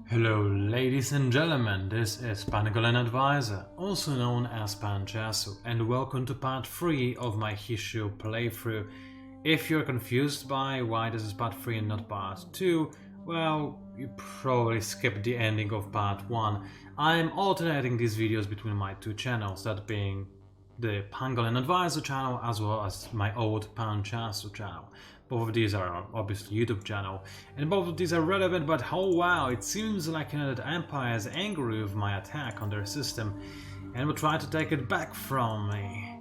Hello ladies and gentlemen, this is Pangolin Advisor, also known as Panchasu, and welcome to part 3 of my Hissho playthrough. If you're confused by why this is part 3 and not part 2, well, you probably skipped the ending of part 1. I'm alternating these videos between my two channels, that being the Pangolin Advisor channel as well as my old Panchasu channel. Both of these are obviously YouTube channel, and both of these are relevant, but oh wow, it seems like that Empire is angry with my attack on their system and will try to take it back from me.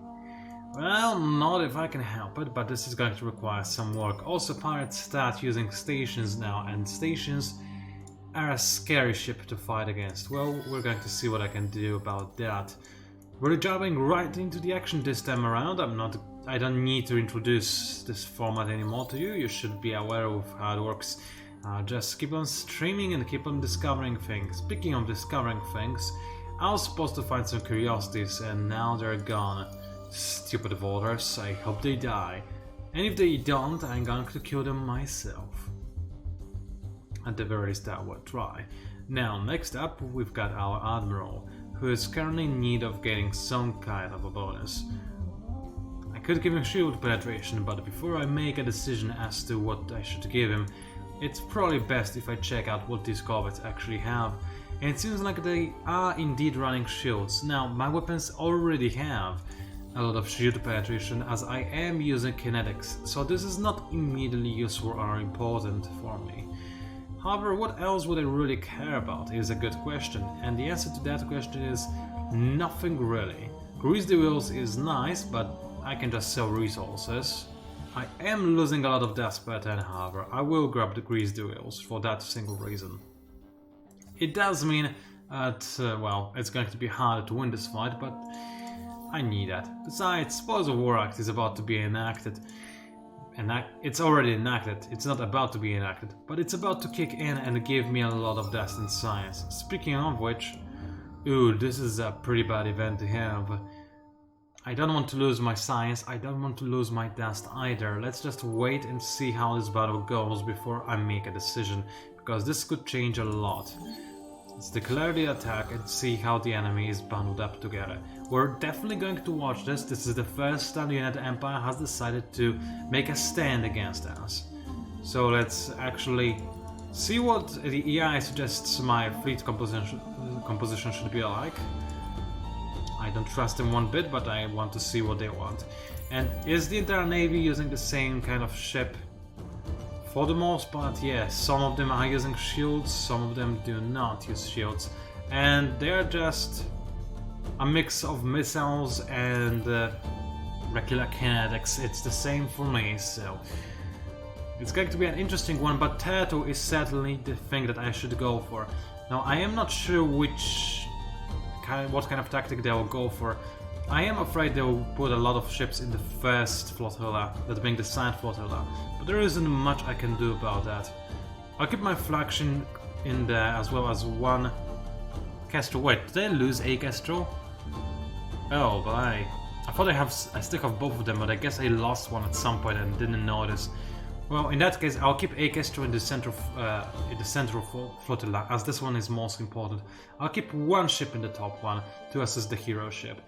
Well, not if I can help it, but this is going to require some work. Also, pirates start using stations now, and stations are a scary ship to fight against. Well, we're going to see what I can do about that. We're jumping right into the action this time around. I don't need to introduce this format anymore to you. You should be aware of how it works. Just keep on streaming and keep on discovering things. Speaking of discovering things, I was supposed to find some curiosities and now they're gone. Stupid voters, I hope they die. And if they don't, I'm going to kill them myself. At the very least, I will try. Now, next up, we've got our Admiral, who is currently in need of getting some kind of a bonus. I could give him shield penetration, but before I make a decision as to what I should give him, it's probably best if I check out what these corvettes actually have. And it seems like they are indeed running shields. Now, my weapons already have a lot of shield penetration as I am using kinetics, so this is not immediately useful or important for me. However, what else would I really care about is a good question, and the answer to that question is nothing really. Grease the wheels is nice, but I can just sell resources. I am losing a lot of deaths per turn, however. I will grab the grease the wheels for that single reason. It does mean that, well, it's going to be harder to win this fight, but I need that. Besides, Spoils of War Act is about to be enacted. It's already enacted, it's not about to be enacted, but it's about to kick in and give me a lot of dust in science. Speaking of which, ooh, this is a pretty bad event to have. I don't want to lose my science, I don't want to lose my dust either. Let's just wait and see how this battle goes before I make a decision, because this could change a lot. Let's declare the attack and see how the enemy is bundled up together. We're definitely going to watch this. This is the first time the United Empire has decided to make a stand against us. So let's actually see what the EI suggests my fleet composition should be like. I don't trust them one bit, but I want to see what they want. And is the entire navy using the same kind of ship? For the most part, yes. Some of them are using shields, some of them do not use shields. And they're just a mix of missiles and regular kinetics. It's the same for me, so it's going to be an interesting one, but Turtle is certainly the thing that I should go for. Now, I am not sure what kind of tactic they will go for. I am afraid they will put a lot of ships in the first flotilla, that being the side flotilla, but there isn't much I can do about that. I'll keep my flagship in there as well as one Kestrel. Wait, did I lose a Kestrel? Oh, but I thought I still have both of them, but I guess I lost one at some point and didn't notice. Well, in that case, I'll keep a Kestrel in the central flotilla, as this one is most important. I'll keep one ship in the top one to assist the hero ship.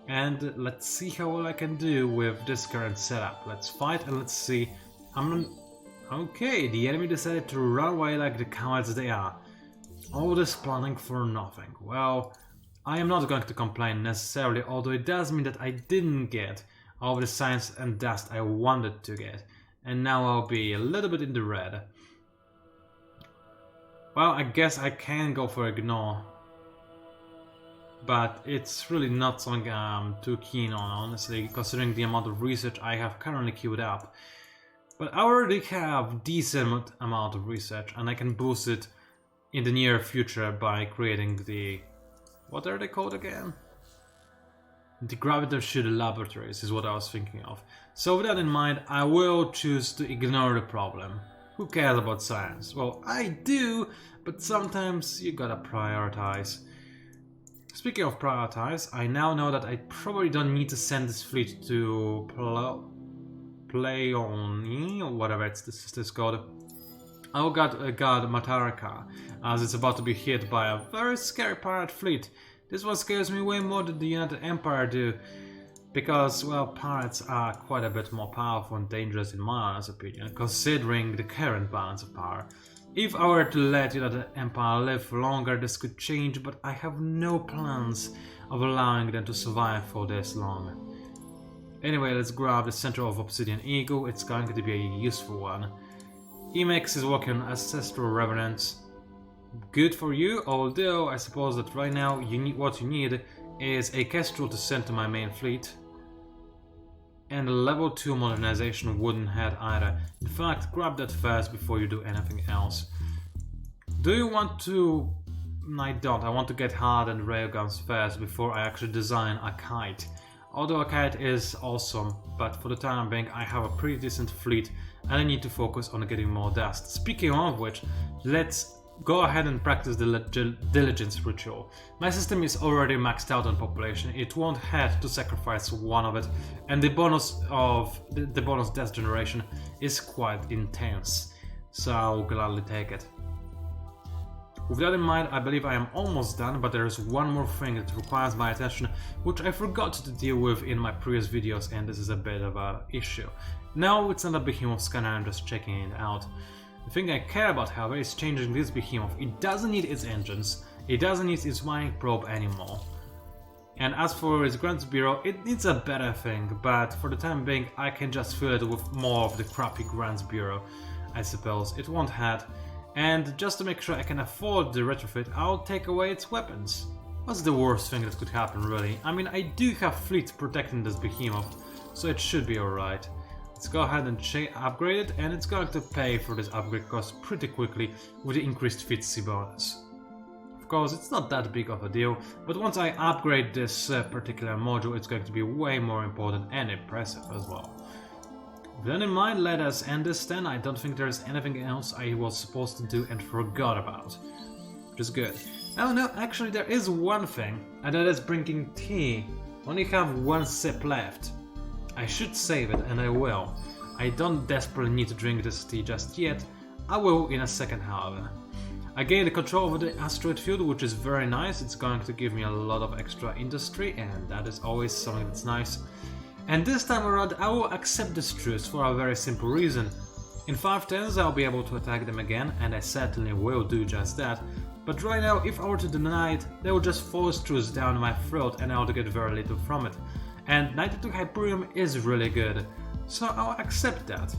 And let's see how well I can do with this current setup. Let's fight and let's see. Okay, the enemy decided to run away like the cowards they are. All this planning for nothing. Well, I am not going to complain necessarily, although it does mean that I didn't get all the science and dust I wanted to get. And now I'll be a little bit in the red. Well, I guess I can go for ignore. But it's really not something I'm too keen on, honestly, considering the amount of research I have currently queued up. But I already have decent amount of research, and I can boost it in the near future by creating the... what are they called again? The gravitational laboratories is what I was thinking of. So with that in mind, I will choose to ignore the problem. Who cares about science? Well, I do, but sometimes you gotta prioritize. Speaking of prioritize, I now know that I probably don't need to send this fleet to Playoni, or whatever this is called. Our god Mataraka, as it's about to be hit by a very scary pirate fleet. This one scares me way more than the United Empire do, because, well, pirates are quite a bit more powerful and dangerous in my honest opinion, considering the current balance of power. If I were to let United Empire live longer, this could change, but I have no plans of allowing them to survive for this long. Anyway, let's grab the center of Obsidian Eagle, it's going to be a useful one. Emax is working on Ancestral Revenants. Good for you, although I suppose that right now what you need is a Kestrel to send to my main fleet. And a level 2 modernization wouldn't hurt either. In fact, grab that first before you do anything else. Do you want to... I don't. I want to get hardened railguns first before I actually design a kite. Although a kite is awesome, but for the time being I have a pretty decent fleet and I need to focus on getting more dust. Speaking of which, let's go ahead and practice the diligence ritual. My system is already maxed out on population, it won't hurt to sacrifice one of it, and the bonus of the bonus death generation is quite intense, so I'll gladly take it. With that in mind, I believe I am almost done, but there is one more thing that requires my attention, which I forgot to deal with in my previous videos, and this is a bit of an issue. Now it's not a Behemoth scanner, I'm just checking it out. The thing I care about, however, is changing this Behemoth. It doesn't need its engines, it doesn't need its mining probe anymore. And as for its Grants Bureau, it needs a better thing, but for the time being I can just fill it with more of the crappy Grants Bureau, I suppose. It won't hurt. And just to make sure I can afford the retrofit, I'll take away its weapons. What's the worst thing that could happen, really? I mean, I do have fleets protecting this Behemoth, so it should be alright. Let's go ahead and upgrade it, and it's going to pay for this upgrade cost pretty quickly with the increased efficiency bonus. Of course, it's not that big of a deal, but once I upgrade this particular module, it's going to be way more important and impressive as well. With that in mind, let us end this then. I don't think there's anything else I was supposed to do and forgot about, which is good. Oh no, actually there is one thing, and that is bringing tea. Only have one sip left. I should save it, and I will. I don't desperately need to drink this tea just yet. I will in a second, however. I gained control over the asteroid field, which is very nice. It's going to give me a lot of extra industry, and that is always something that's nice. And this time around I will accept this truce for a very simple reason. In 5 turns I'll be able to attack them again, and I certainly will do just that. But right now, if I were to deny it, they will just force truce down my throat and I'll get very little from it. And 92 Hyperium is really good, so I'll accept that.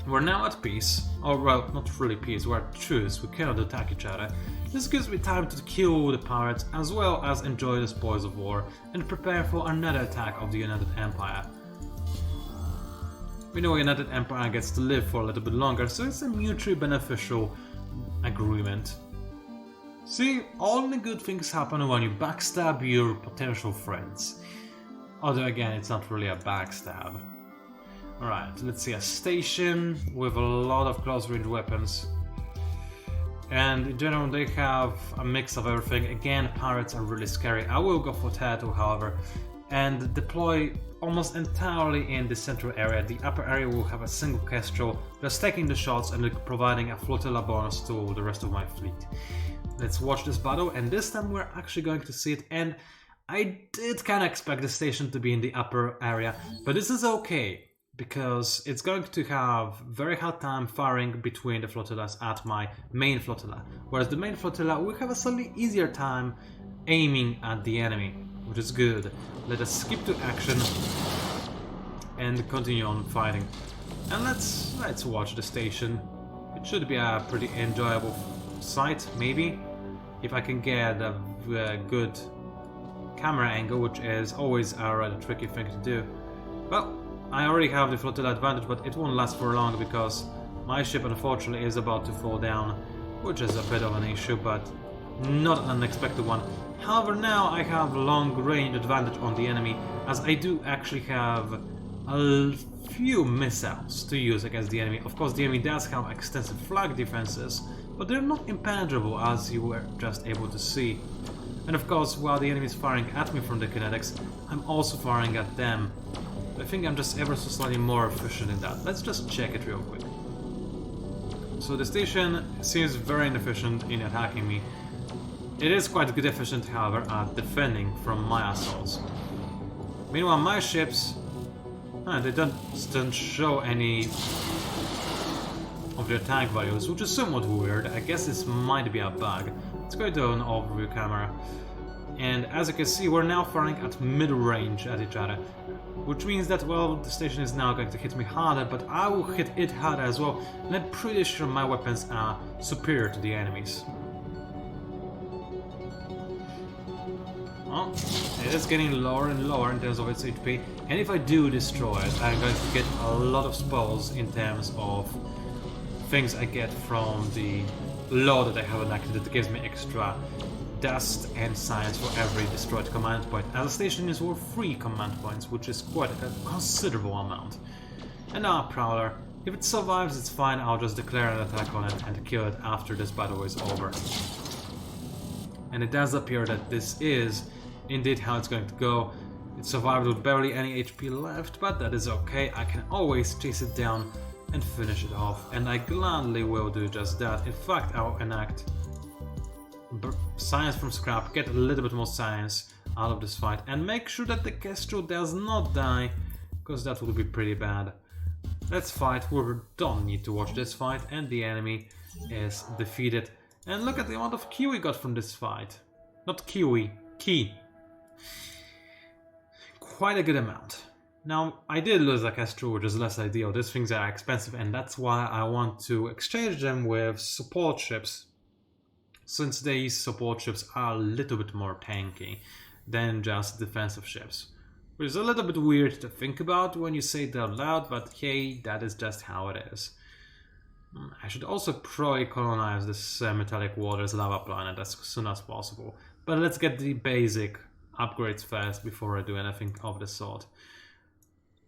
We're now at peace, or well, not really peace, we're at truce, we cannot attack each other. This gives me time to kill the pirates as well as enjoy the spoils of war and prepare for another attack of the United Empire. We know United Empire gets to live for a little bit longer, so it's a mutually beneficial agreement. See, only good things happen when you backstab your potential friends. Although again, it's not really a backstab. Alright, let's see, a station with a lot of close-range weapons. And in general, they have a mix of everything. Again, pirates are really scary. I will go for Turtle, however, and deploy almost entirely in the central area. The upper area will have a single Kestrel, just taking the shots and providing a flotilla bonus to the rest of my fleet. Let's watch this battle, and this time we're actually going to see it. And I did kind of expect the station to be in the upper area, but this is okay, because it's going to have very hard time firing between the flotillas at my main flotilla, whereas the main flotilla will have a slightly easier time aiming at the enemy, which is good. Let us skip to action and continue on fighting. And let's watch the station. It should be a pretty enjoyable sight, maybe, if I can get a good camera angle, which is always a rather tricky thing to do. Well, I already have the flotilla advantage, but it won't last for long because my ship unfortunately is about to fall down, which is a bit of an issue, but not an unexpected one. However, now I have long range advantage on the enemy, as I do actually have a few missiles to use against the enemy. Of course, the enemy does have extensive flag defenses, but they're not impenetrable, as you were just able to see. And of course, while the enemy is firing at me from the kinetics, I'm also firing at them. I think I'm just ever so slightly more efficient in that. Let's just check it real quick. So the station seems very inefficient in attacking me. It is quite good efficient, however, at defending from my assaults. Meanwhile, my ships, they don't show any of their attack values, which is somewhat weird. I guess this might be a bug. Let's go to an overview camera. And as you can see, we're now firing at mid-range at each other. Which means that, well, the station is now going to hit me harder, but I will hit it harder as well. And I'm pretty sure my weapons are superior to the enemies. Well, it is getting lower and lower in terms of its HP. And if I do destroy it, I'm going to get a lot of spoils in terms of things I get from the law that I have enacted that gives me extra dust and science for every destroyed command point. As a station is worth 3 command points, which is quite a considerable amount. And now Prowler. If it survives, it's fine, I'll just declare an attack on it and kill it after this battle is over. And it does appear that this is indeed how it's going to go. It survived with barely any HP left, but that is okay, I can always chase it down and finish it off, and I gladly will do just that. In fact, I'll enact science from scrap, get a little bit more science out of this fight, and make sure that the Kestrel does not die, because that would be pretty bad. Let's fight. We don't need to watch this fight, and the enemy is defeated. And look at the amount of ki we got from this fight. Not kiwi, ki. Quite a good amount. Now, I did lose a Kestrel, which is less ideal. These things are expensive, and that's why I want to exchange them with support ships, since these support ships are a little bit more tanky than just defensive ships. Which is a little bit weird to think about when you say it out loud, but hey, that is just how it is. I should also probably colonize this metallic waters lava planet as soon as possible. But let's get the basic upgrades first before I do anything of the sort.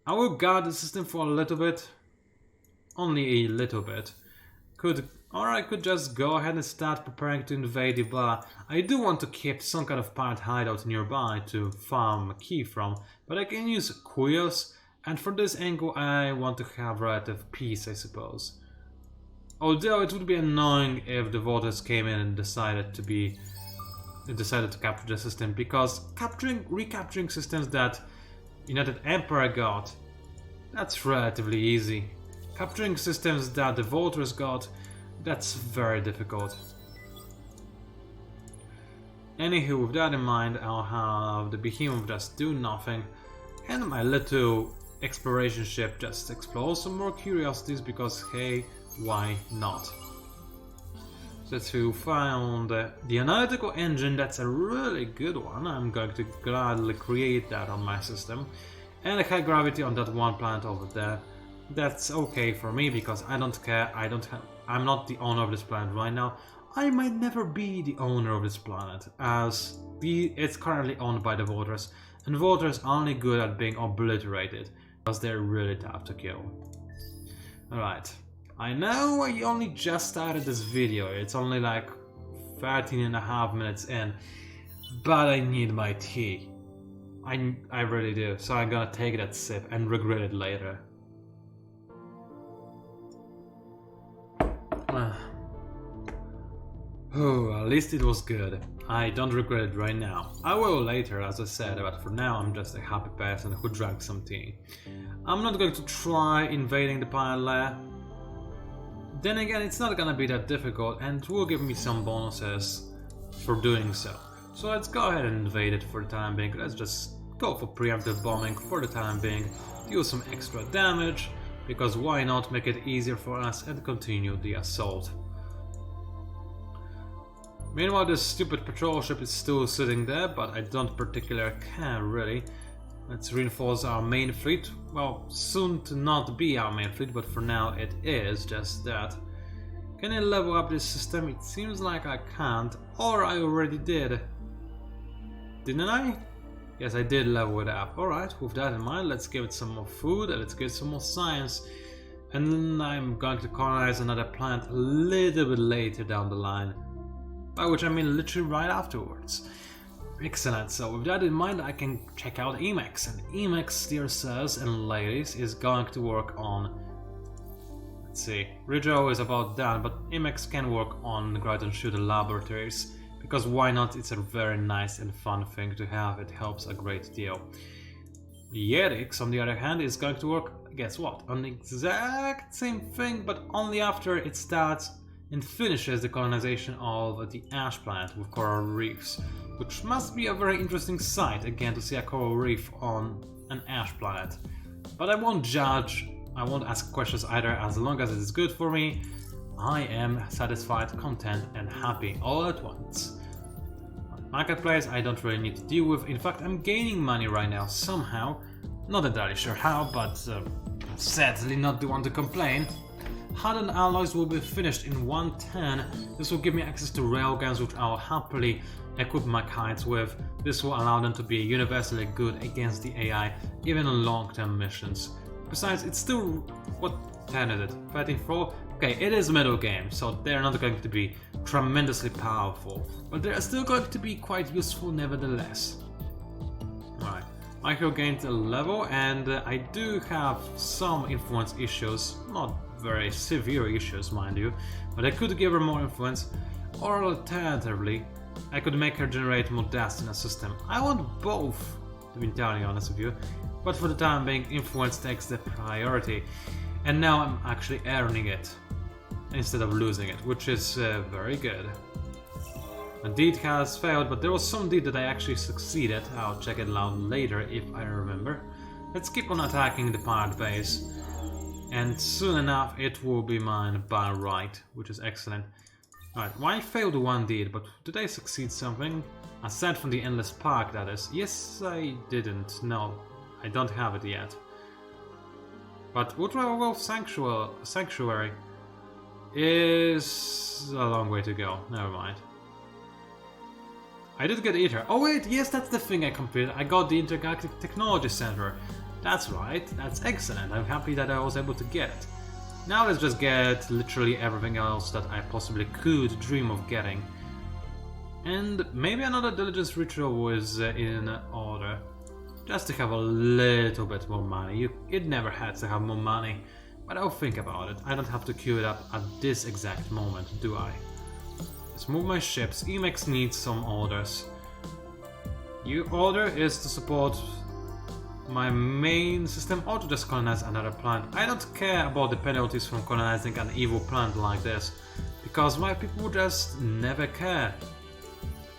I will guard the system for a little bit. Only a little bit. Or I could just go ahead and start preparing to invade the blah. I do want to keep some kind of pirate hideout nearby to farm ki from, but I can use Kuyos, and for this angle I want to have relative peace, I suppose. Although it would be annoying if the voters came in and decided to capture the system, because recapturing systems that United Empire got, that's relatively easy. Capturing systems that the voters got, that's very difficult. Anywho, with that in mind, I'll have the Behemoth just do nothing, and my little exploration ship just explore some more curiosities, because hey, why not? So to find the analytical engine, that's a really good one. I'm going to gladly create that on my system. And the high gravity on that one planet over there. That's okay for me, because I don't care. I'm not the owner of this planet right now. I might never be the owner of this planet, as it's currently owned by the voters, and voters are only good at being obliterated, because they're really tough to kill. Alright, I know I only just started this video, it's only like 13.5 minutes in, but I need my tea. I really do, so I'm gonna take that sip and regret it later. Oh, at least it was good. I don't regret it right now. I will later, as I said, but for now I'm just a happy person who drank some tea. I'm not going to try invading the pirate lair. Then again, it's not gonna be that difficult, and it will give me some bonuses for doing so. So let's go ahead and invade it for the time being. Let's just go for preemptive bombing for the time being. Deal some extra damage, because why not make it easier for us and continue the assault. Meanwhile, this stupid patrol ship is still sitting there, but I don't particularly care really. Let's reinforce our main fleet. Well, soon to not be our main fleet, but for now it is just that. Can I level up this system? It seems like I can't, or I already did. Didn't I? Yes, I did level it up. Alright, with that in mind, let's give it some more food and let's give it some more science. And then I'm going to colonize another planet a little bit later down the line. By which I mean literally right afterwards. Excellent, so with that in mind I can check out Emacs, and Emacs, dear sirs and ladies, is going to work on Let's see, Rizzo is about done, but Imex can work on ground and shooter laboratories, because why not? It's a very nice and fun thing to have, it helps a great deal. Yerix, on the other hand, is going to work, guess what, on the exact same thing, but only after it starts and finishes the colonization of the ash planet with coral reefs, which must be a very interesting sight, again, to see a coral reef on an ash planet. But I won't judge, I won't ask questions either, as long as it is good for me, I am satisfied, content and happy all at once. Marketplace I don't really need to deal with, in fact I'm gaining money right now somehow, not entirely sure how, but sadly not the one to complain. Hardened alloys will be finished in 110, this will give me access to railguns which I'll happily equip my kites with. This will allow them to be universally good against the AI, even on long-term missions. Besides, it's still, what 10 is it? 13-4? Okay, it is a middle game, so they're not going to be tremendously powerful, but they're still going to be quite useful nevertheless. Alright, Micro gained a level, and I do have some influence issues, not very severe issues mind you, but I could give her more influence, or alternatively, I could make her generate more dust in a system. I want both, to be entirely honest with you, but for the time being, influence takes the priority, and now I'm actually earning it instead of losing it, which is very good. A deed has failed, but there was some deed that I actually succeeded. I'll check it out later if I remember. Let's keep on attacking the pirate base, and soon enough it will be mine by right, which is excellent. Alright, well, I failed one deed, but did I succeed something? Aside from the Endless Park, that is. Yes, I didn't. No, I don't have it yet. But Ultra Wolf Sanctuary is a long way to go. Never mind. I did get Ether. Oh wait, yes, that's the thing I completed. I got the Intergalactic Technology Center. That's right, that's excellent. I'm happy that I was able to get it. Now let's just get literally everything else that I possibly could dream of getting. And maybe another diligence ritual was in order. Just to have a little bit more money. It never hurts to have more money. But I'll think about it. I don't have to queue it up at this exact moment, do I? Let's move my ships. Emacs needs some orders. Your order is to support my main system or to just colonize another planet. I don't care about the penalties from colonizing an evil planet like this, because my people just never care.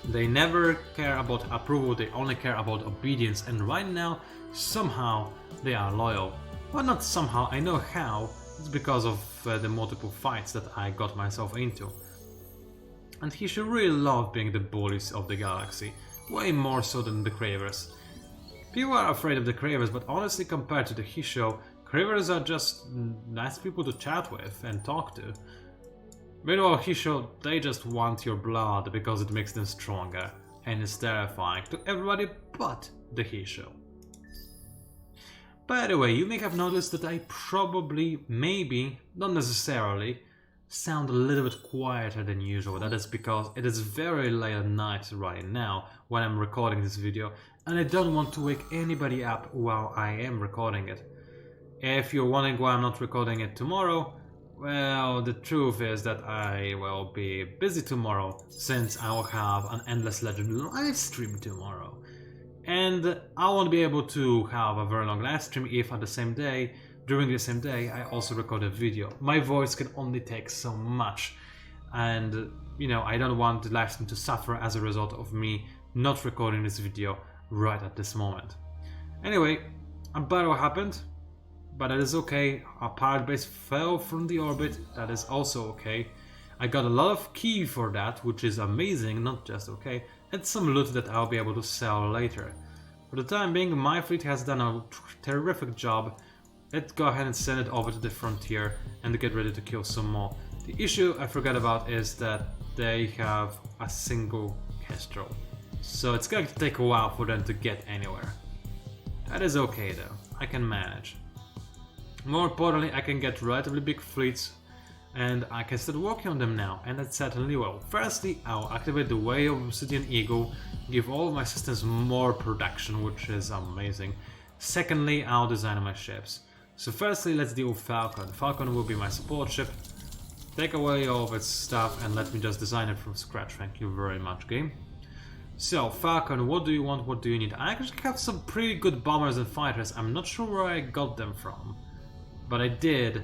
They never care about approval, they only care about obedience, and right now, somehow, they are loyal. Well, not somehow, I know how. It's because of the multiple fights that I got myself into. And he should really love being the bullies of the galaxy, way more so than the Cravers. People are afraid of the Cravers, but honestly, compared to the Hissho, Cravers are just nice people to chat with and talk to. Meanwhile, Hissho, they just want your blood because it makes them stronger, and it's terrifying to everybody but the Hissho. By the way, you may have noticed that I probably, maybe, not necessarily, sound a little bit quieter than usual. That is because it is very late at night right now when I'm recording this video, and I don't want to wake anybody up while I am recording it. If you're wondering why I'm not recording it tomorrow, well, the truth is that I will be busy tomorrow, since I will have an Endless Legend live stream tomorrow. And I won't be able to have a very long live stream if at the same day, during the same day, I also record a video. My voice can only take so much, and you know, I don't want the live stream to suffer as a result of me not recording this video right at this moment. Anyway, a battle happened, but that is okay. Our pirate base fell from the orbit, that is also okay. I got a lot of key for that, which is amazing, not just okay, and some loot that I'll be able to sell later. For the time being, my fleet has done a terrific job. Let's go ahead and send it over to the frontier and get ready to kill some more. The issue I forgot about is that they have a single Kestrel, so it's going to take a while for them to get anywhere. That is okay though, I can manage. More importantly, I can get relatively big fleets and I can start working on them now, and that certainly will. Firstly, I'll activate the Way of Obsidian Eagle, give all of my systems more production, which is amazing. Secondly, I'll design my ships. So firstly, let's deal with Falcon. Falcon will be my support ship. Take away all of its stuff and let me just design it from scratch. Thank you very much, game. So, Falcon, what do you want? What do you need? I actually have some pretty good bombers and fighters. I'm not sure where I got them from, but I did.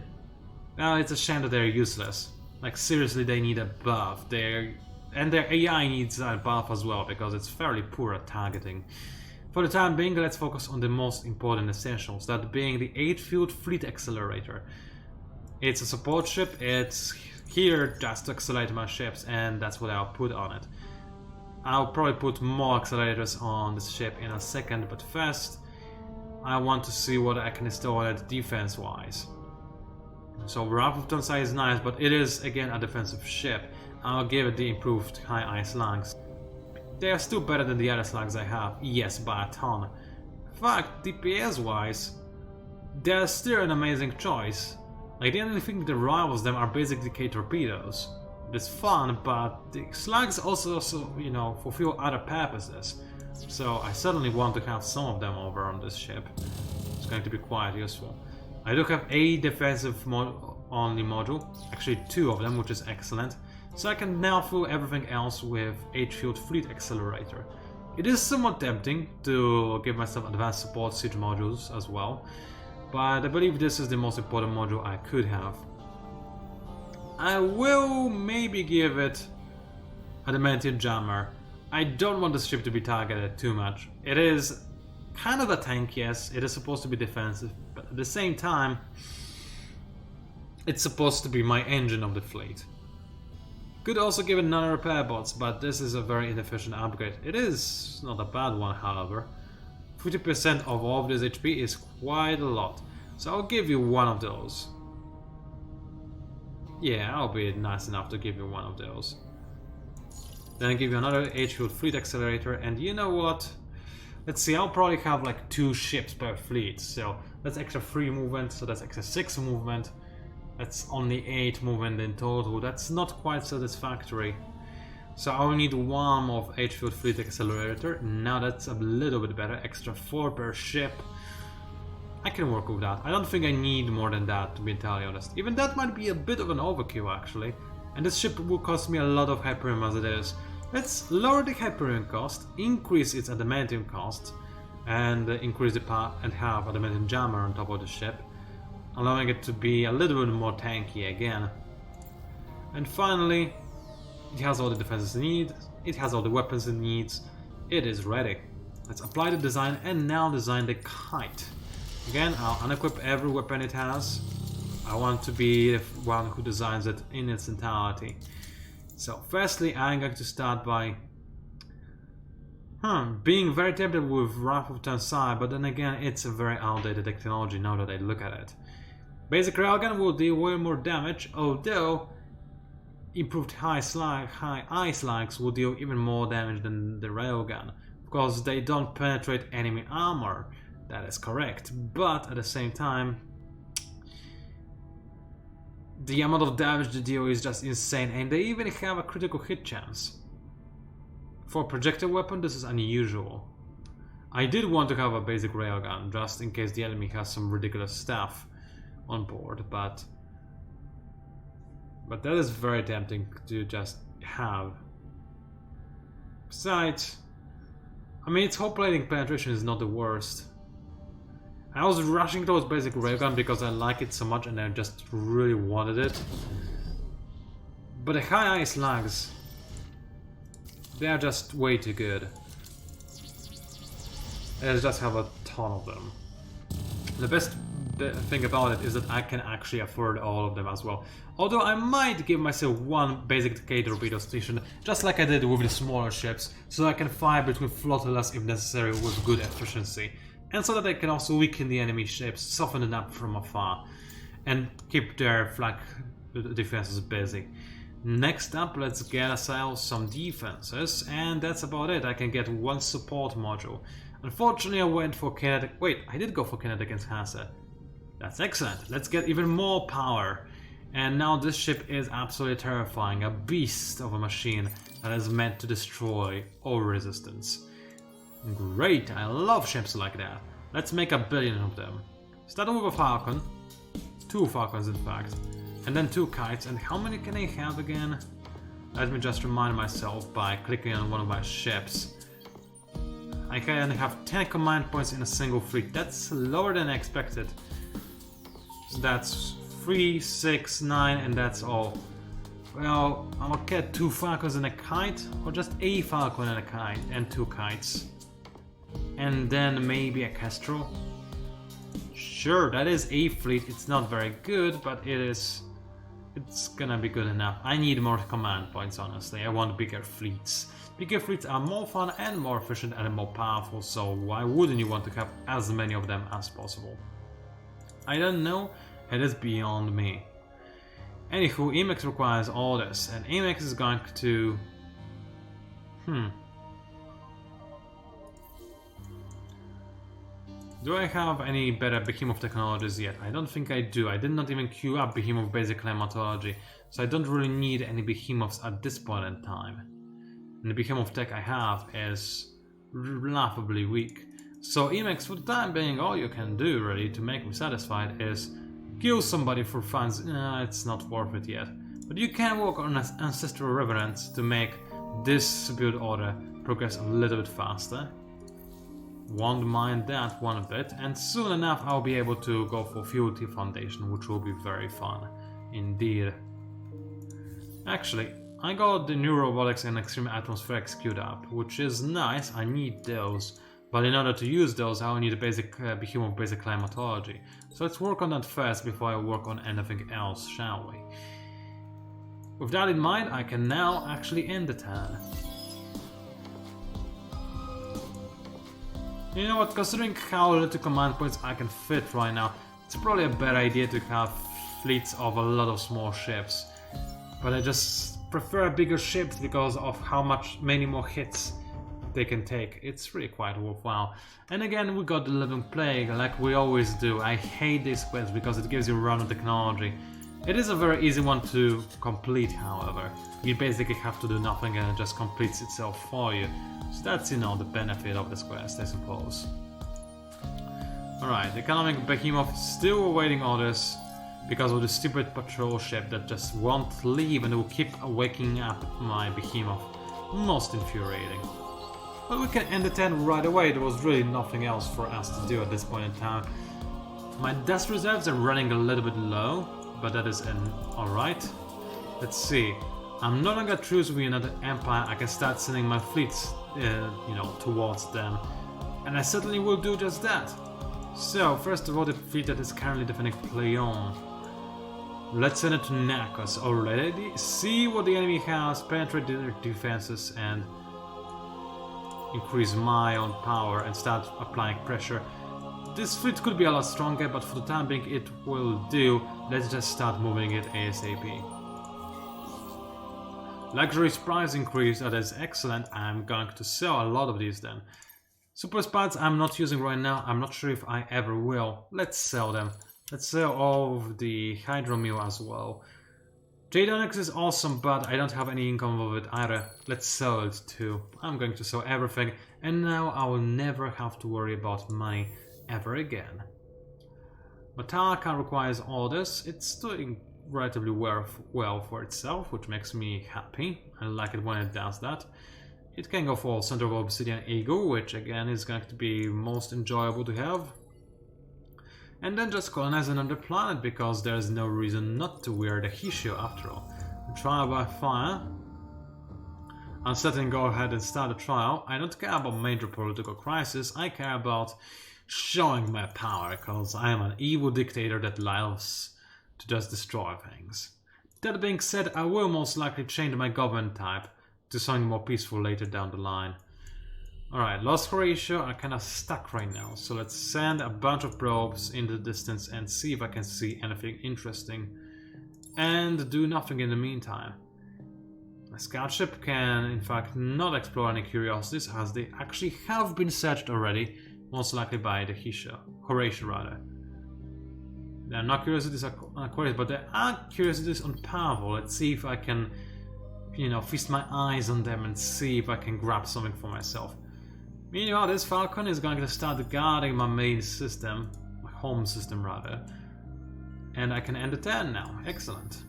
Well, it's a shame that they're useless. Like, seriously, they need a buff. And their AI needs a buff as well, because it's fairly poor at targeting. For the time being, let's focus on the most important essentials, that being the 8-field fleet accelerator. It's a support ship, it's here just to accelerate my ships, and that's what I'll put on it. I'll probably put more accelerators on this ship in a second, but first I want to see what I can install on it defense-wise. So Wrath of Tonsai is nice, but it is again a defensive ship. I'll give it the improved high ice slugs. They are still better than the other slugs I have, yes, by a ton. In fact, DPS-wise, they're still an amazing choice. Like, the only thing that rivals them are basically K-torpedoes. It's fun, but the slugs also, you know, fulfill other purposes. So I certainly want to have some of them over on this ship. It's going to be quite useful. I do have a defensive only module, actually 2 of them, which is excellent. So I can now fill everything else with 8-field fleet accelerator. It is somewhat tempting to give myself advanced support siege modules as well, but I believe this is the most important module I could have. I will maybe give it Adamantium Jammer. I don't want this ship to be targeted too much. It is kind of a tank, yes, it is supposed to be defensive, but at the same time, it's supposed to be my engine of the fleet. Could also give it non-repair bots, but this is a very inefficient upgrade. It is not a bad one, however. 50% of all of this HP is quite a lot, so I'll give you one of those. Yeah, I'll be nice enough to give you one of those. Then I'll give you another 8-field fleet accelerator, and you know what? Let's see, I'll probably have like 2 ships per fleet, so that's extra 3 movement, so that's extra 6 movement. That's only 8 movement in total, that's not quite satisfactory. So I'll need 1 more 8-field fleet accelerator, now that's a little bit better, extra 4 per ship. I can work with that. I don't think I need more than that, to be entirely honest. Even that might be a bit of an overkill, actually. And this ship will cost me a lot of Hyperium as it is. Let's lower the Hyperium cost, increase its Adamantium cost, and increase the power and have Adamantium Jammer on top of the ship, allowing it to be a little bit more tanky again. And finally, it has all the defenses it needs, it has all the weapons it needs, it is ready. Let's apply the design and now design the kite. Again, I'll unequip every weapon it has. I want to be the one who designs it in its entirety. So firstly, I'm going to start by being very tempted with Wrath of Tonsai, but then again, it's a very outdated technology now that I look at it. Basic railgun will deal way more damage, although improved high ice slugs will deal even more damage than the railgun, because they don't penetrate enemy armor. That is correct, but at the same time, the amount of damage they deal is just insane, and they even have a critical hit chance. For a projectile weapon, this is unusual. I did want to have a basic railgun, just in case the enemy has some ridiculous stuff on board, but that is very tempting to just have. Besides, I mean, its hull plating penetration is not the worst. I was rushing towards basic railgun because I like it so much and I just really wanted it. But the high ice slugs, they are just way too good. I just have a ton of them. The best thing about it is that I can actually afford all of them as well. Although I might give myself one basic K-torpedo station, just like I did with the smaller ships, so I can fire between flotillas if necessary with good efficiency. And so that I can also weaken the enemy ships, soften them up from afar, and keep their flank defenses busy. Next up, let's get ourselves some defenses, and that's about it. I can get 1 support module. Unfortunately, I went for kinetic. Wait, I did go for kinetic enhancer. That's excellent. Let's get even more power. And now this ship is absolutely terrifying, a beast of a machine that is meant to destroy all resistance. Great, I love ships like that. Let's make 1 billion of them. Start with a falcon. 2 falcons in fact. And then 2 kites. And how many can I have again? Let me just remind myself by clicking on one of my ships. I can have 10 command points in a single fleet. That's lower than I expected. So that's 3, 6, 9 and that's all. Well, I'll get 2 falcons and a kite, or just a falcon and a kite, and 2 kites. And then maybe a kestrel. Sure, that is a fleet. It's not very good, but it's gonna be good enough. I need more command points, honestly. I want bigger fleets. Bigger fleets are more fun and more efficient and more powerful, so why wouldn't you want to have as many of them as possible? I don't know, it is beyond me. Anywho, Emacs requires all this, and Emacs is going to... Do I have any better Behemoth technologies yet? I don't think I do. I did not even queue up Behemoth basic climatology, so I don't really need any Behemoths at this point in time. And the Behemoth tech I have is laughably weak. So Emacs, for the time being, all you can do really to make me satisfied is kill somebody for fun. It's not worth it yet. But you can work on Ancestral Reverence to make this build order progress a little bit faster. Won't mind that one bit, and soon enough I'll be able to go for Fealty Foundation, which will be very fun indeed. Actually, I got the new robotics and extreme atmospherics queued up, which is nice. I need those, but in order to use those I'll need a basic Behemoth basic climatology. So let's work on that first before I work on anything else, shall we? With that in mind, I can now actually end the turn. You know what, considering how little command points I can fit right now, it's probably a better idea to have fleets of a lot of small ships. But I just prefer bigger ships because of how many more hits they can take. It's really quite worthwhile. And again, we got the Living Plague, like we always do. I hate this quest because it gives you random technology. It is a very easy one to complete, however. You basically have to do nothing and it just completes itself for you. So that's, you know, the benefit of this quest, I suppose. Alright, Economic Behemoth still awaiting orders because of the stupid patrol ship that just won't leave and will keep waking up my Behemoth. Most infuriating. But we can end the turn right away. There was really nothing else for us to do at this point in time. My dust reserves are running a little bit low, but that is alright. Let's see. I'm no longer truce with another empire. I can start sending my fleets, you know, towards them. And I certainly will do just that. So, first of all, the fleet that is currently defending Pleon. Let's send it to Narcos already. See what the enemy has, penetrate their defenses, and increase my own power and start applying pressure. This fleet could be a lot stronger, but for the time being it will do. Let's just start moving it ASAP. Luxury's price increase, that is excellent. I'm going to sell a lot of these then. Super spots I'm not using right now. I'm not sure if I ever will. Let's sell them. Let's sell all of the Hydromeal as well. Jade Onyx is awesome, but I don't have any income of it either. Let's sell it too. I'm going to sell everything, and now I will never have to worry about money ever again. Metallica requires all this. It's doing relatively well for itself, which makes me happy. I like it when it does that. It can go for Center of Obsidian Eagle, which again is going to be most enjoyable to have. And then just colonize another planet, because there's no reason not to wear the Hissho after all. Trial by fire. Unsettling, go ahead and start a trial. I don't care about major political crisis, I care about showing my power, because I am an evil dictator that loves to just destroy things. That being said, I will most likely change my government type to something more peaceful later down the line. Alright, Lost Horatio are kind of stuck right now, so let's send a bunch of probes in the distance and see if I can see anything interesting. And do nothing in the meantime. My scout ship can in fact not explore any curiosities, as they actually have been searched already, most likely by the Horatio rather. There are not curiosities on Aquarius, but there are curiosities on Pavel. Let's see if I can, you know, feast my eyes on them and see if I can grab something for myself. Meanwhile, this Falcon is going to start guarding my main system. home system rather. And I can end the turn now. Excellent.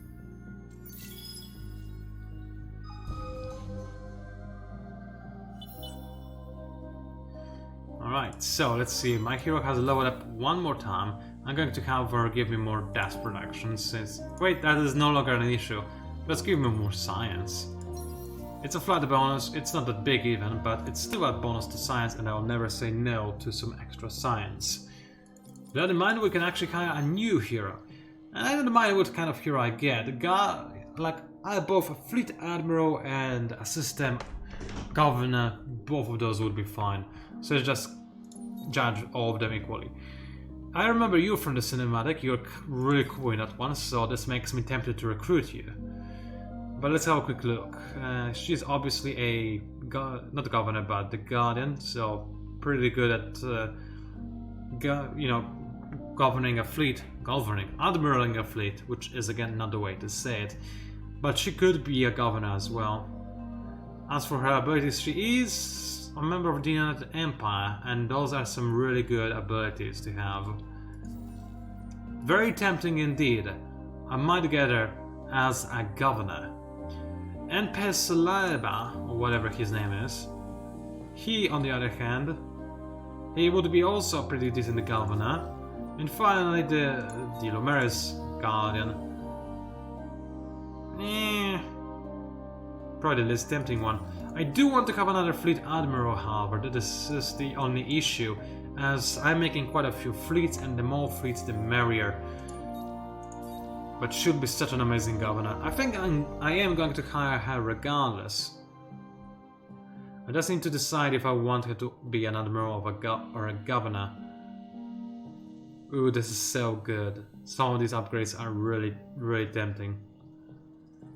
Alright, so let's see. My hero has leveled up one more time. I'm going to have her give me more death production since... Wait, that is no longer an issue. Let's give me more science. It's a flat bonus, it's not that big even, but it's still a bonus to science and I'll never say no to some extra science. With that in mind, we can actually hire a new hero. And I don't mind what kind of hero I get. A guy, like, I have both a fleet admiral and a system governor. Both of those would be fine. So just judge all of them equally. I remember you from the cinematic, you're really cool in that one, so this makes me tempted to recruit you. But let's have a quick look. She's obviously a, not the governor, but the guardian, so pretty good at, you know, governing a fleet, admiraling a fleet, which is again not the way to say it. But she could be a governor as well. As for her abilities, she is a member of the United Empire, and those are some really good abilities to have. Very tempting indeed. I might get her as a governor. And Pesalaba, or whatever his name is, he on the other hand, he would be also a pretty decent governor. And finally the Lomeris Guardian. Probably the least tempting one. I do want to have another fleet admiral, however, this is the only issue, as I'm making quite a few fleets, and the more fleets the merrier. But should be such an amazing governor. I think I am going to hire her regardless. I just need to decide if I want her to be an admiral or a governor. Ooh, this is so good. Some of these upgrades are really, really tempting.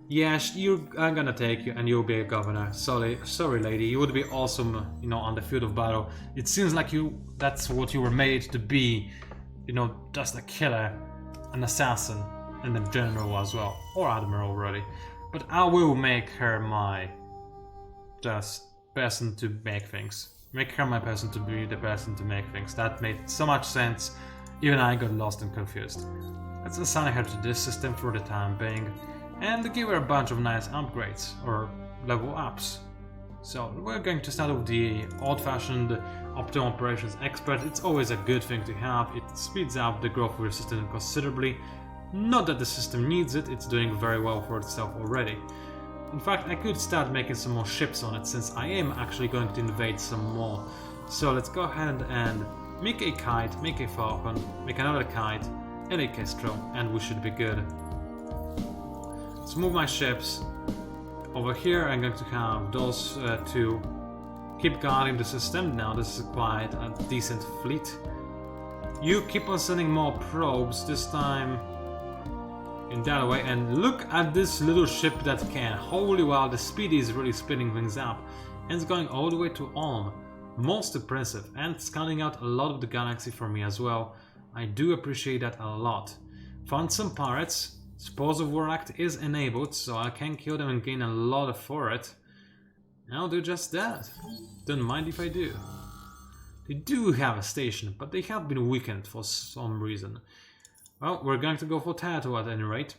Yes, I'm gonna take you and you'll be a governor. Sorry lady, you would be awesome, you know, on the field of battle. It seems like that's what you were made to be. You know, just a killer, an assassin, and a general as well. Or admiral, really. But I will make her my just person to make things. Make her my person to be the person to make things. That made so much sense. Even I got lost and confused. Let's assign her to this system for the time being. And give her a bunch of nice upgrades, or level ups. So we're going to start with the old-fashioned optimal operations expert. It's always a good thing to have, it speeds up the growth of your system considerably. Not that the system needs it, it's doing very well for itself already. In fact, I could start making some more ships on it, since I am actually going to invade some more. So let's go ahead and make a kite, make a falcon, make another kite, and a kestrel, and we should be good. Let's move my ships. Over here I'm going to have those two keep guarding the system. Now this is quite a decent fleet. You keep on sending more probes, this time in that way, and look at this little ship that can. Holy wow, the speed is really speeding things up, and it's going all the way to Ulm. Most impressive, and scanning out a lot of the galaxy for me as well. I do appreciate that a lot. Found some pirates. Spores of War Act is enabled, so I can kill them and gain a lot for it. I'll do just that. Don't mind if I do. They do have a station, but they have been weakened for some reason. Well, we're going to go for Tattoo at any rate.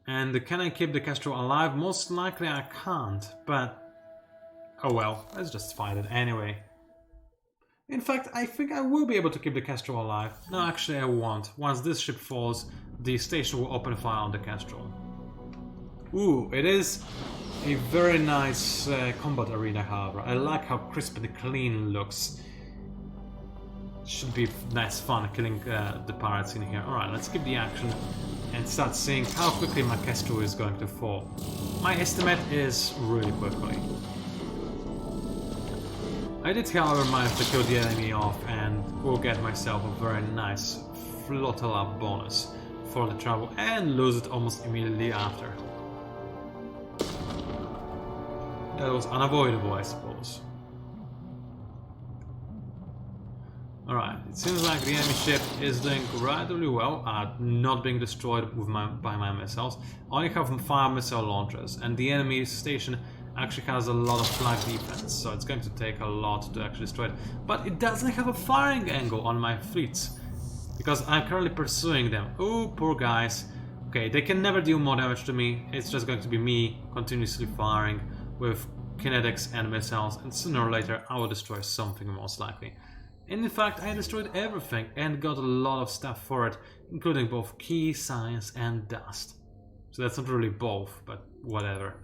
And can I keep the Kestrel alive? Most likely I can't, but... oh well, let's just fight it anyway. In fact, I think I will be able to keep the Kestrel alive. No, actually I won't. Once this ship falls, the station will open fire on the Kestrel. Ooh, it is a very nice combat arena, however. I like how crisp and clean looks. Should be nice fun killing the pirates in here. Alright, let's keep the action and start seeing how quickly my Kestrel is going to fall. My estimate is really quickly. I did, however, manage to kill the enemy off and will get myself a very nice flotilla bonus for the travel and lose it almost immediately after. That was unavoidable, I suppose. Alright, it seems like the enemy ship is doing relatively well at not being destroyed with by my missiles. I only have 5 missile launchers, and the enemy station actually has a lot of flag defense, so it's going to take a lot to actually destroy it. But it doesn't have a firing angle on my fleets, because I'm currently pursuing them. Oh, poor guys. Okay, they can never deal more damage to me. It's just going to be me continuously firing with kinetics and missiles, and sooner or later I will destroy something most likely. And in fact, I destroyed everything and got a lot of stuff for it, including both key, science and dust. So that's not really both, but whatever.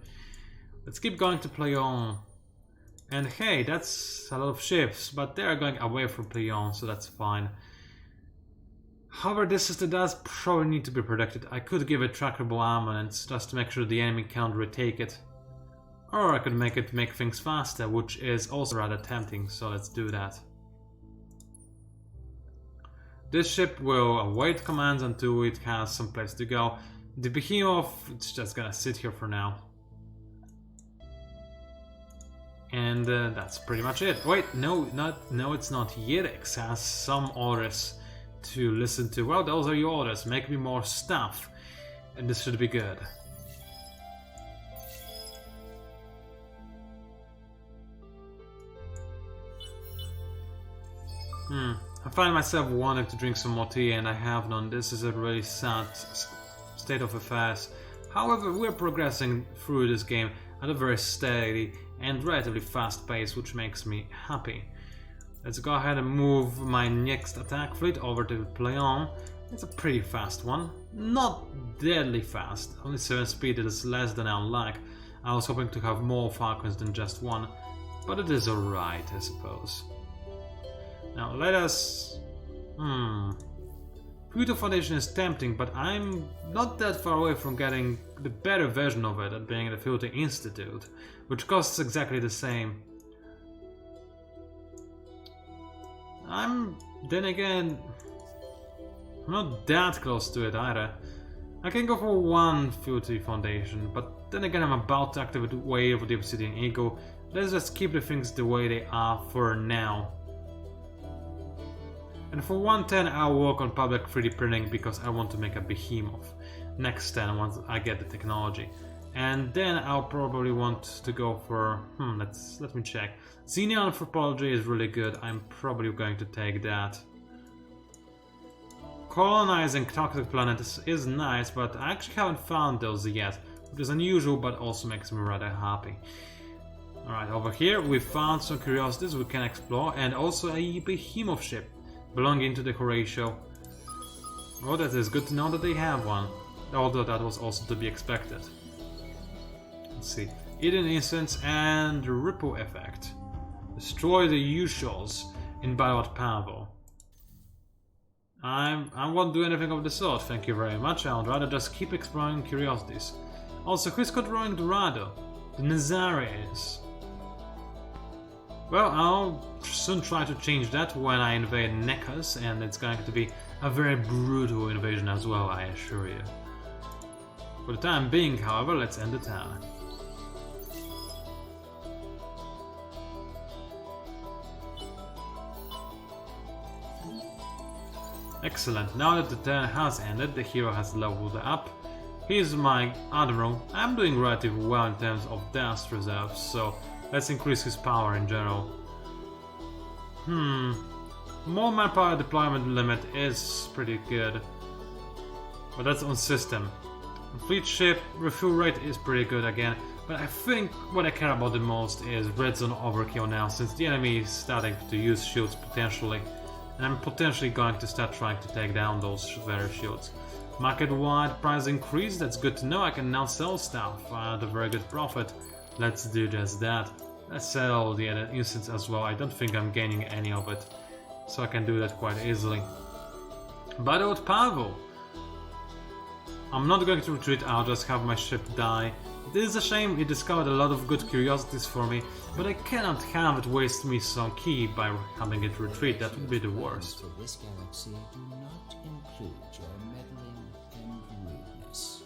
Let's keep going to Pleon. And hey, that's a lot of ships, but they are going away from Pleon, so that's fine. However, this system does probably need to be protected. I could give it trackable armaments just to make sure the enemy can't retake it. Or I could make it make things faster, which is also rather tempting, so let's do that. This ship will await commands until it has some place to go. The Behemoth, it's just gonna sit here for now. And that's pretty much it. Wait, no, it's not. Yerex has some orders to listen to. Well, those are your orders. Make me more stuff. And this should be good. I find myself wanting to drink some more tea, and I have none. This is a really sad state of affairs. However, we're progressing through this game at a very steady and relatively fast pace, which makes me happy. Let's go ahead and move my next attack fleet over to Pleon. It's a pretty fast one. Not deadly fast. Only 7 speed is less than I like. I was hoping to have more Falcons than just one, but it is alright, I suppose. Now let us... Pluto Foundation is tempting, but I'm not that far away from getting the better version of it at being the Filter Institute, which costs exactly the same. Then again, I'm not that close to it either. I can go for one Filter Foundation, but then again I'm about to activate Wave of the Obsidian Eagle. Let's just keep the things the way they are for now. And for 110 I'll work on public 3D printing because I want to make a Behemoth next turn once I get the technology. And then I'll probably want to go for... let me check. Xenion Anthropology is really good. I'm probably going to take that. Colonizing toxic planets is nice, but I actually haven't found those yet, which is unusual but also makes me rather happy. Alright, over here we found some curiosities we can explore, and also a Behemoth ship belonging to the Horatio. Oh, that is good to know that they have one, although that was also to be expected. Let's see. Eden Instance and Ripple Effect. Destroy the usuals in battle at Pavo. I won't do anything of the sort, thank you very much. I would rather just keep exploring curiosities. Also, who's controlling Dorado? The Nazares. Well, I'll soon try to change that when I invade Nekas, and it's going to be a very brutal invasion as well, I assure you. For the time being, however, let's end the turn. Excellent, now that the turn has ended, the hero has leveled up. He's my Admiral. I'm doing relatively well in terms of dust reserves, so let's increase his power in general. More manpower deployment limit is pretty good, but that's on system. Fleet ship refuel rate is pretty good again, but I think what I care about the most is red zone overkill now, since the enemy is starting to use shields potentially, and I'm potentially going to start trying to take down those very shields. Market-wide price increase, that's good to know. I can now sell stuff at a very good profit. Let's do just that. Let's sell the other instance as well. I don't think I'm gaining any of it, so I can do that quite easily. Battle at Pavo. I'm not going to retreat, I'll just have my ship die. It is a shame, it discovered a lot of good curiosities for me, but I cannot have it waste me some key by having it retreat. That would be the worst. For this galaxy do not include your meddling and rudeness.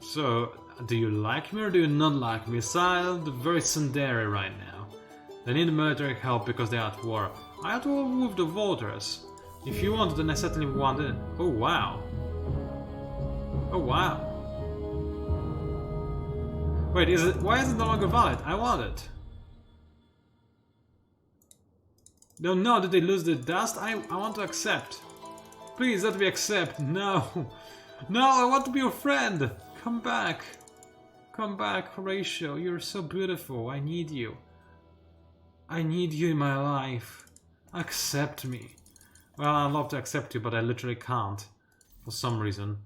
So, do you like me or do you not like me? Silent, very tsundere right now. They need military help because they are at war. I had to war with the voters. If you want, then I certainly want it. Oh wow. Oh wow. Wait, is it? Why is it no longer valid? I want it. No, no, did they lose the dust? I want to accept. Please let me accept. No. No, I want to be your friend. Come back. Come back, Horatio. You're so beautiful. I need you. I need you in my life. Accept me. Well, I'd love to accept you, but I literally can't. For some reason.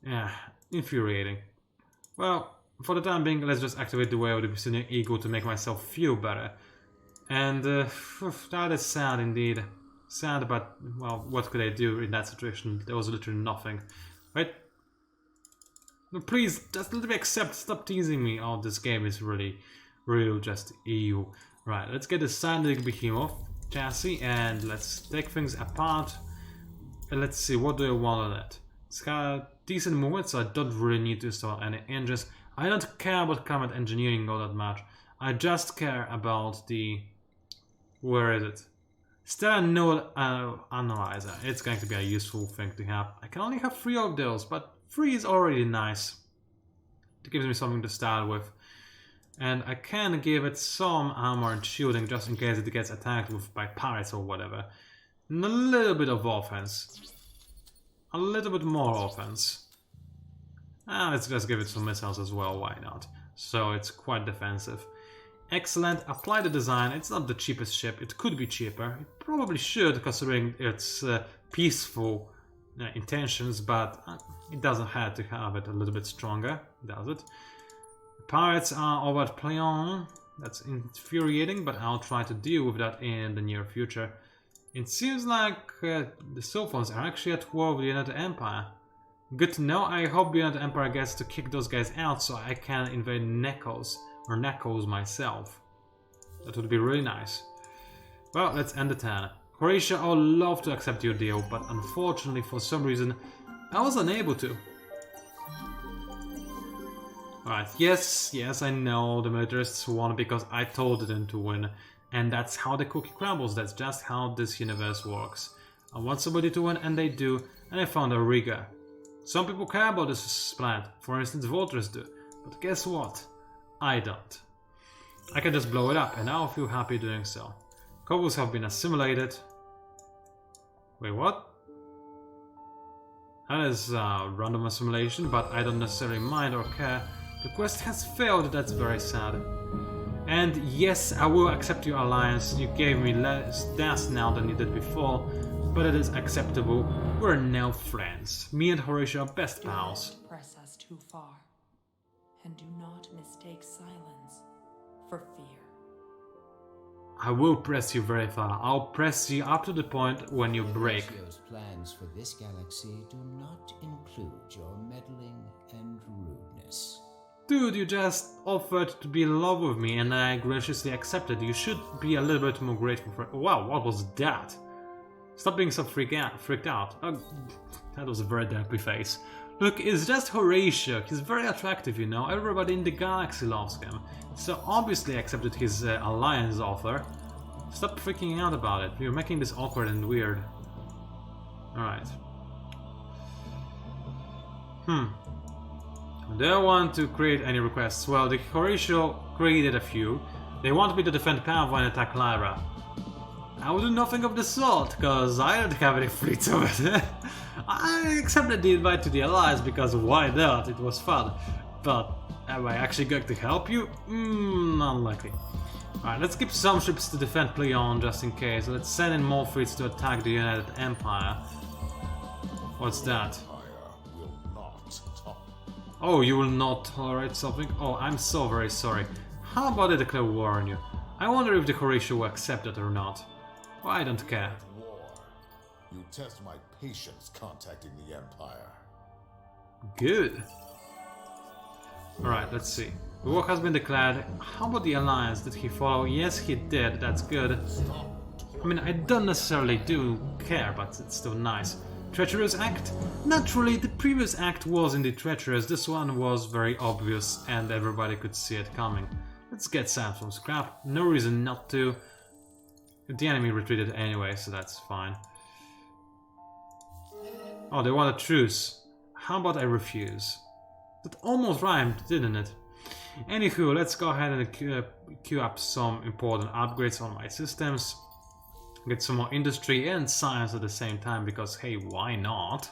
Yeah, infuriating. Well, for the time being, let's just activate the way of the Brazilian ego to make myself feel better. And that is sad indeed. Sad, but, well, what could I do in that situation? There was literally nothing. Wait. No, please, just let me accept. Stop teasing me. Oh, this game is really, real just EU. Right, let's get the Sandig Behemoth chassis and let's take things apart. And let's see, what do I want on it? It's got decent movement, so I don't really need to install any engines. I don't care about combat engineering all that much. I just care about the... Where is it? Stellar Node Analyzer. It's going to be a useful thing to have. I can only have 3 of those, but 3 is already nice. It gives me something to start with. And I can give it some armor and shielding just in case it gets attacked with by pirates or whatever. And a little bit of offense. A little bit more offense. Let's just give it some missiles as well, why not? So it's quite defensive. Excellent, apply the design. It's not the cheapest ship, it could be cheaper. It probably should, considering its peaceful intentions, but it doesn't have to have it a little bit stronger, does it? The pirates are over at Pleon. That's infuriating, but I'll try to deal with that in the near future. It seems like the Sophons are actually at war with the United Empire. Good to know. I hope the United Empire gets to kick those guys out so I can invade Nekos, or Nekos myself. That would be really nice. Well, let's end the turn. Horatio, I would love to accept your deal, but unfortunately for some reason I was unable to. Alright, yes, I know the militarists won because I told them to win. And that's how the cookie crumbles, that's just how this universe works. I want somebody to win and they do, and I found a rigger. Some people care about this planet, for instance voters do, but guess what? I don't. I can just blow it up and I'll feel happy doing so. Cobbles have been assimilated. Wait, what? That is random assimilation, but I don't necessarily mind or care. The quest has failed, that's very sad. And yes, I will accept your alliance. You gave me less dust now than you did before, but it is acceptable. We're now friends. Me and Horatio are best pals. Do not press us too far, and do not mistake silence for fear. I will press you very far. I'll press you up to the point when you break. Hissho's plans for this galaxy do not include your meddling and rudeness. Dude, you just offered to be in love with me and I graciously accepted. You should be a little bit more grateful for it. Wow, what was that? Stop being so freaked out. Oh, that was a very derpy face. Look, it's just Horatio. He's very attractive, you know. Everybody in the galaxy loves him. So obviously I accepted his alliance offer. Stop freaking out about it. You're making this awkward and weird. Alright. They don't want to create any requests. Well, the Horatio created a few. They want me to defend Pava and attack Lyra. I will do nothing of the sort, because I don't have any fleets over there. I accepted the invite to the Alliance because why not? It was fun. But am I actually going to help you? Unlikely. Alright, let's keep some ships to defend Pleon just in case. Let's send in more fleets to attack the United Empire. What's that? Oh, you will not tolerate something? Oh, I'm so very sorry. How about I declare war on you? I wonder if the Horatio will accept it or not. Well, I don't care. War. You test my patience contacting the Empire. Good. Alright, let's see. The war has been declared. How about the Alliance? Did he follow? Yes, he did. That's good. I mean, I don't necessarily do care, but it's still nice. Treacherous act? Naturally, the previous act was indeed treacherous. This one was very obvious and everybody could see it coming. Let's get Sam some scrap. No reason not to. The enemy retreated anyway, so that's fine. Oh, they want a truce. How about I refuse? That almost rhymed, didn't it? Anywho, let's go ahead and queue up some important upgrades on my systems. Get some more industry and science at the same time, because hey, why not?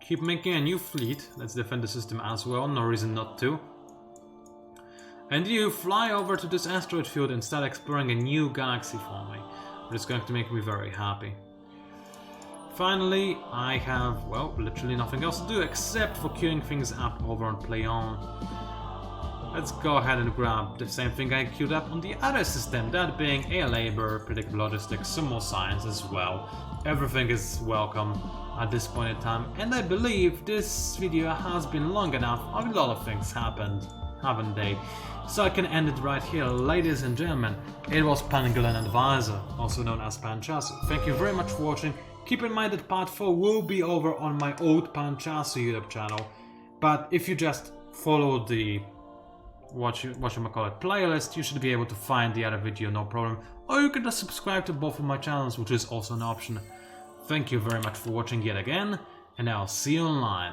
Keep making a new fleet. Let's defend the system as well, no reason not to. And you fly over to this asteroid field and start exploring a new galaxy for me. It's going to make me very happy. Finally, I have, well, literally nothing else to do except for queuing things up over on Playon. Let's go ahead and grab the same thing I queued up on the other system, that being a labor, predictive logistics, some more science as well. Everything is welcome at this point in time, and I believe this video has been long enough. A lot of things happened, haven't they? So I can end it right here, ladies and gentlemen. It was Pangolin Advisor, also known as Panchasu. Thank you very much for watching. Keep in mind that part 4 will be over on my old Panchasu YouTube channel, but if you just follow the playlist, you should be able to find the other video, no problem. Or you can just subscribe to both of my channels, which is also an option. Thank you very much for watching yet again, and I'll see you online.